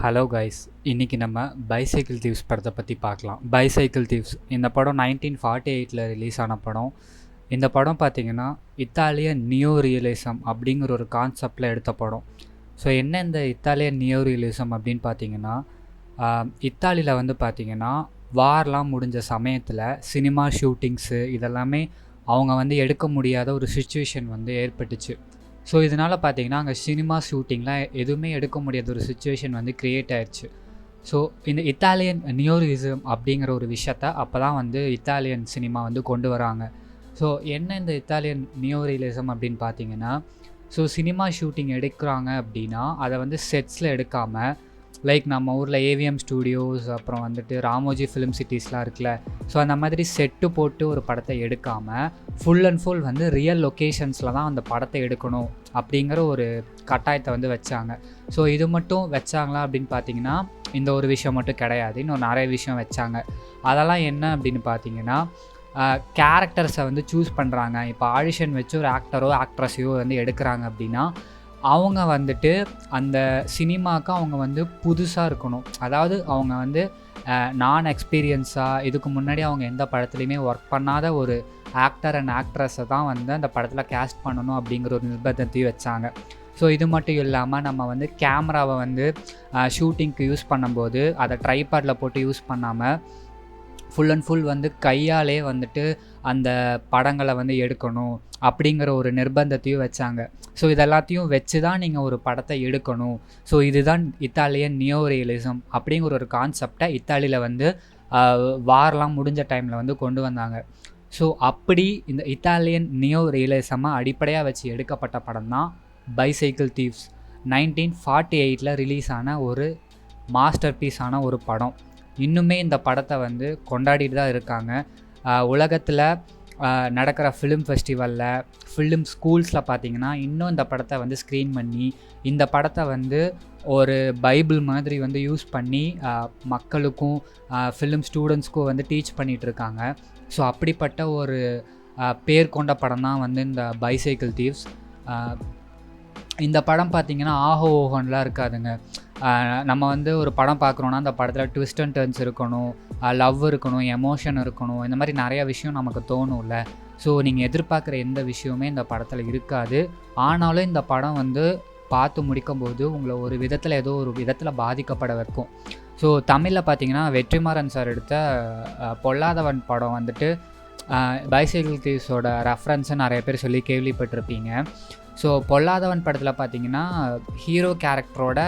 Hello guys, இன்றைக்கி நம்ம bicycle thieves படத்தை பற்றி பார்க்கலாம். பைசைக்கிள் தீவ்ஸ் இந்த படம் 1948 ரிலீஸ் ஆன படம். இந்த படம் பார்த்திங்கன்னா இத்தாலியன் நியோ ரியலிசம் அப்படிங்கிற ஒரு கான்செப்டில் எடுத்த படம். ஸோ என்ன இந்த இத்தாலியன் நியோ ரியலிசம் அப்படின்னு பார்த்தீங்கன்னா, இத்தாலியில் வந்து பார்த்திங்கன்னா வார்லாம் முடிஞ்ச சமயத்தில் சினிமா ஷூட்டிங்ஸு இதெல்லாமே அவங்க வந்து எடுக்க முடியாத ஒரு சுச்சுவேஷன் வந்து ஏற்பட்டுச்சு. ஸோ இதனால் பார்த்தீங்கன்னா அங்கே சினிமா ஷூட்டிங்லாம் எதுவுமே எடுக்க முடியாத ஒரு சுச்சுவேஷன் வந்து க்ரியேட் ஆயிடுச்சு. ஸோ இந்த இத்தாலியன் நியோரிசம் அப்படிங்கிற ஒரு விஷயத்த அப்போ தான் வந்து இத்தாலியன் சினிமா வந்து கொண்டு வராங்க. ஸோ என்ன இந்த இத்தாலியன் நியோரியலிசம் அப்படின்னு பார்த்தீங்கன்னா, ஸோ சினிமா ஷூட்டிங் எடுக்கிறாங்க அப்படின்னா அதை வந்து செட்ஸில் எடுக்காமல், லைக் நம்ம ஊரில் ஏவிஎம் ஸ்டூடியோஸ் அப்புறம் வந்துட்டு ராமோஜி ஃபிலிம் சிட்டிஸ்லாம் இருக்குல்ல, ஸோ அந்த மாதிரி செட்டு போட்டு ஒரு படத்தை எடுக்காமல் ஃபுல் அண்ட் ஃபுல் வந்து ரியல் லொக்கேஷன்ஸில் தான் அந்த படத்தை எடுக்கணும் அப்படிங்கிற ஒரு கட்டாயத்தை வந்து வச்சாங்க. ஸோ இது மட்டும் வச்சாங்களா அப்படின்னு பார்த்தீங்கன்னா இந்த ஒரு விஷயம் மட்டும் கிடையாது, இன்னும் நிறைய விஷயம் வச்சாங்க. அதெல்லாம் என்ன அப்படின்னு பார்த்தீங்கன்னா, கேரக்டர்ஸை வந்து சூஸ் பண்ணுறாங்க. இப்போ ஆடிஷன் வச்சு ஒரு ஆக்டரோ ஆக்ட்ரஸையோ வந்து எடுக்கிறாங்க அப்படின்னா அவங்க வந்துட்டு அந்த சினிமாவுக்கு அவங்க வந்து புதுசாக இருக்கணும். அதாவது அவங்க வந்து நான் எக்ஸ்பீரியன்ஸாக இதுக்கு முன்னாடி அவங்க எந்த படத்துலையுமே ஒர்க் பண்ணாத ஒரு ஆக்டர் அண்ட் ஆக்ட்ரஸை தான் வந்து அந்த படத்தில் கேஸ்ட் பண்ணணும் அப்படிங்கிற ஒரு நிர்பந்தத்தையும் வச்சாங்க. ஸோ இது மட்டும் இல்லாமல் நம்ம வந்து கேமராவை வந்து ஷூட்டிங்க்கு யூஸ் பண்ணும்போது அதை ட்ரைபாடில் போட்டு யூஸ் பண்ணாமல் ஃபுல் அண்ட் ஃபுல் வந்து கையாலே வந்துட்டு அந்த படங்களை வந்து எடுக்கணும் அப்படிங்கிற ஒரு நிர்பந்தத்தையும் வச்சாங்க. ஸோ இதெல்லாத்தையும் வச்சு தான் நீங்கள் ஒரு படத்தை எடுக்கணும். ஸோ இதுதான் இத்தாலியன் நியோ ரியலிசம் அப்படிங்கிற ஒரு கான்செப்டை இத்தாலியில் வந்து வார்லாம் முடிஞ்ச டைமில் வந்து கொண்டு வந்தாங்க. ஸோ அப்படி இந்த இத்தாலியன் நியோ ரியலிசமை அடிப்படையாக வச்சு எடுக்கப்பட்ட படம் தான் பைசைக்கிள் தீவ்ஸ். 1948 ரிலீஸ் ஆன ஒரு மாஸ்டர் பீஸான ஒரு படம். இன்னுமே இந்த படத்தை வந்து கொண்டாடிட்டு தான் இருக்காங்க. உலகத்தில் நடக்கிற ஃபிலிம் ஃபெஸ்டிவலில், ஃபிலிம் ஸ்கூல்ஸில் பார்த்திங்கன்னா இன்னும் இந்த படத்தை வந்து ஸ்க்ரீன் பண்ணி இந்த படத்தை வந்து ஒரு பைபிள் மாதிரி வந்து யூஸ் பண்ணி மக்களுக்கும் ஃபிலிம் ஸ்டூடெண்ட்ஸ்க்கும் வந்து டீச் பண்ணிகிட்ருக்காங்க. ஸோ அப்படிப்பட்ட ஒரு பேர் கொண்ட படம் தான் வந்து இந்த பைசைக்கிள் தீவ்ஸ். இந்த படம் பார்த்திங்கன்னா ஆஹோ ஓஹோன்லாம் இருக்காதுங்க. நம்ம வந்து ஒரு படம் பார்க்குறோன்னா அந்த படத்தில் ட்விஸ்ட் அண்ட் டர்ன்ஸ் இருக்கணும், லவ் இருக்கணும், எமோஷன் இருக்கணும், இந்த மாதிரி நிறையா விஷயம் நமக்கு தோணும்ல. ஸோ நீங்கள் எதிர்பார்க்குற எந்த விஷயமே இந்த படத்தில் இருக்காது. ஆனாலும் இந்த படம் வந்து பார்த்து முடிக்கும்போது உங்களை ஒரு விதத்தில் ஏதோ ஒரு விதத்தில் பாதிக்கப்பட வைக்கும். ஸோ தமிழில் பார்த்திங்கன்னா வெற்றிமாறன் சார் எடுத்த பொல்லாதவன் படம் வந்துட்டு பைசைக்கிள் தீவ்ஸோட ரெஃபரன்ஸை நிறைய பேர் சொல்லி கேள்விப்பட்டிருப்பீங்க. ஸோ பொல்லாதவன் படத்தில் பார்த்தீங்கன்னா ஹீரோ கேரக்டரோட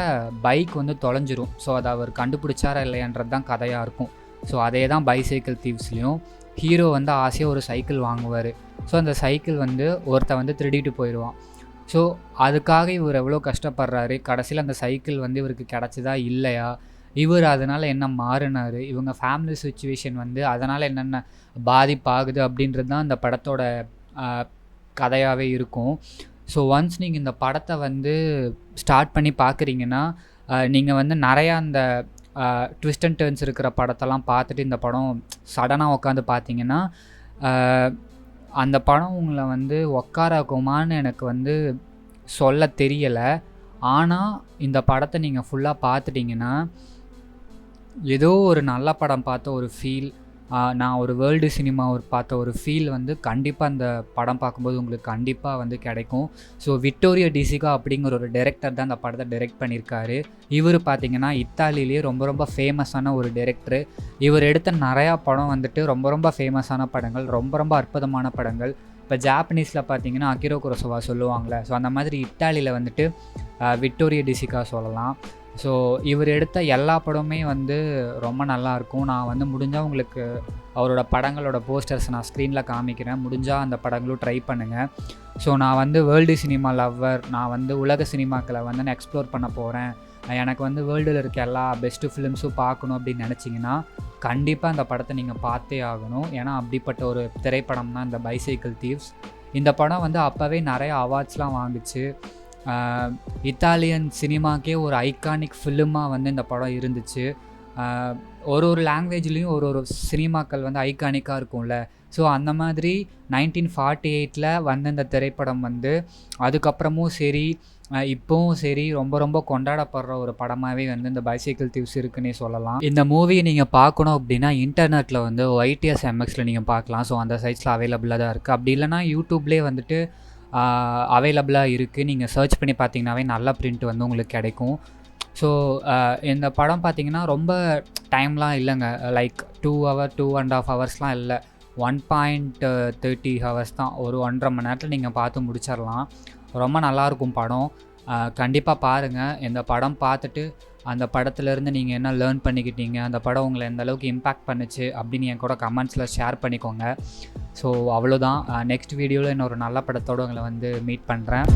பைக் வந்து தொலைஞ்சிரும். ஸோ அதை அவர் கண்டுபிடிச்சாரா இல்லையன்றது தான் கதையாக இருக்கும். ஸோ அதே தான் பைசைக்கிள் தீவ்ஸ்லேயும் ஹீரோ வந்து ஆசையாக ஒரு சைக்கிள் வாங்குவார். ஸோ அந்த சைக்கிள் வந்து ஒருத்தன் வந்து திருடிட்டு போயிடுவான். ஸோ அதுக்காக இவர் எவ்வளோ கஷ்டப்படுறாரு, கடைசியில் அந்த சைக்கிள் வந்து இவருக்கு கிடச்சிதா இல்லையா, இவர் அதனால் என்ன மாறினார், இவங்க ஃபேமிலி சுச்சுவேஷன் வந்து அதனால் என்னென்ன பாதிப்பாகுது அப்படின்றது தான் அந்த படத்தோட கதையாகவே இருக்கும். ஸோ ஒன்ஸ் நீங்கள் இந்த படத்தை வந்து ஸ்டார்ட் பண்ணி பார்க்குறீங்கன்னா நீங்கள் வந்து நிறையா அந்த ட்விஸ்ட் அண்ட் டர்ன்ஸ் இருக்கிற படத்தெல்லாம் பார்த்துட்டு இந்த படம் சடனாக உட்காந்து பார்த்தீங்கன்னா அந்த படம் உங்களை வந்து உட்காராக்குமான்னு எனக்கு வந்து சொல்ல தெரியலை. ஆனால் இந்த படத்தை நீங்கள் ஃபுல்லாக பார்த்துட்டிங்கன்னா ஏதோ ஒரு நல்ல படம் பார்த்த ஒரு ஃபீல், நான் ஒரு வேர்ல்டு சினிமா பார்த்த ஒரு ஃபீல் வந்து கண்டிப்பாக அந்த படம் பார்க்கும்போது உங்களுக்கு கண்டிப்பாக வந்து கிடைக்கும். ஸோ விக்டோரியோ டிசிகா அப்படிங்கிற ஒரு டைரக்டர் தான் அந்த படத்தை டைரக்ட் பண்ணியிருக்காரு. இவர் பார்த்திங்கன்னா இத்தாலியிலேயே ரொம்ப ரொம்ப ஃபேமஸான ஒரு டைரக்டரு. இவர் எடுத்த நிறையா படம் வந்துட்டு ரொம்ப ரொம்ப ஃபேமஸான படங்கள், ரொம்ப ரொம்ப அற்புதமான படங்கள். இப்போ ஜாப்பனீஸில் பார்த்திங்கன்னா அகிரோ குரோசவா சொல்லுவாங்களே, ஸோ அந்த மாதிரி இத்தாலியில் வந்துட்டு விக்டோரியோ டிசிகா சொல்லலாம். ஸோ இவர் எடுத்த எல்லா படமுமே வந்து ரொம்ப நல்லாயிருக்கும். நான் வந்து முடிஞ்சால் உங்களுக்கு அவரோட படங்களோட போஸ்டர்ஸ் நான் ஸ்க்ரீனில் காமிக்கிறேன், முடிஞ்சால் அந்த படங்களும் ட்ரை பண்ணுங்கள். ஸோ நான் வந்து வேர்ல்டு சினிமா லவ்வர், நான் வந்து உலக சினிமாக்களை வந்து நான் எக்ஸ்ப்ளோர் பண்ண போகிறேன், எனக்கு வந்து வேர்ல்டில் இருக்க எல்லா பெஸ்ட்டு ஃபிலிம்ஸும் பார்க்கணும் அப்படின்னு நினச்சிங்கன்னா கண்டிப்பாக அந்த படத்தை நீங்கள் பார்த்தே ஆகணும். ஏன்னா அப்படிப்பட்ட ஒரு திரைப்படம் தான் இந்த பைசைக்கிள் தீவ்ஸ். இந்த படம் வந்து அப்போவே நிறைய அவார்ட்ஸ்லாம் வாங்குச்சு. இத்தாலியன் சினிமாக்கே ஒரு ஐகானிக் ஃபிலிமாக வந்து இந்த படம் இருந்துச்சு. ஒரு லாங்குவேஜ்லேயும் ஒரு சினிமாக்கள் வந்து ஐகானிக்காக இருக்கும்ல. ஸோ அந்த மாதிரி 1948 வந்த இந்த திரைப்படம் வந்து அதுக்கப்புறமும் சரி இப்பவும் சரி ரொம்ப ரொம்ப கொண்டாடப்படுற ஒரு படமாகவே வந்து இந்த பைசைக்கிள் தீவ்ஸ் இருக்குன்னே சொல்லலாம். இந்த மூவியை நீங்கள் பார்க்கணும் அப்படின்னா இன்டர்நெட்டில் வந்து YTS MXல நீங்கள் பார்க்கலாம். ஸோ அந்த சைட்ஸில் அவைலபிளாக தான் இருக்குது. அப்படி இல்லைனா யூடியூப்லேயே வந்துட்டு அவைலபிளாக இருக்குது. நீங்கள் சர்ச் பண்ணி பார்த்தீங்கன்னாவே நல்ல பிரிண்ட் வந்து உங்களுக்கு கிடைக்கும். ஸோ இந்த படம் பார்த்தீங்கன்னா ரொம்ப டைம்லாம் இல்லைங்க. லைக் 2 ஹவர் 2.5 ஹவர்ஸ்லாம் இல்லை. 1.30 ஹவர்ஸ் தான். ஒரு 1.5 மணி நேரத்தில் நீங்கள் பார்த்து முடிச்சிடலாம். ரொம்ப நல்லாயிருக்கும் படம். கண்டிப்பாக பாருங்கள். இந்த படம் பார்த்துட்டு அந்த படத்துலேருந்து நீங்கள் என்ன லேர்ன் பண்ணிக்கிட்டீங்க, அந்த படம் உங்களை எந்த அளவுக்கு இம்பேக்ட் பண்ணுச்சு அப்படின்னு என் கூட கமெண்ட்ஸில் ஷேர் பண்ணிக்கோங்க. ஸோ அவ்வளோதான். நெக்ஸ்ட் வீடியோவில் இன்னொரு நல்ல படத்தோடு உங்களை வந்து மீட் பண்ணுறேன்.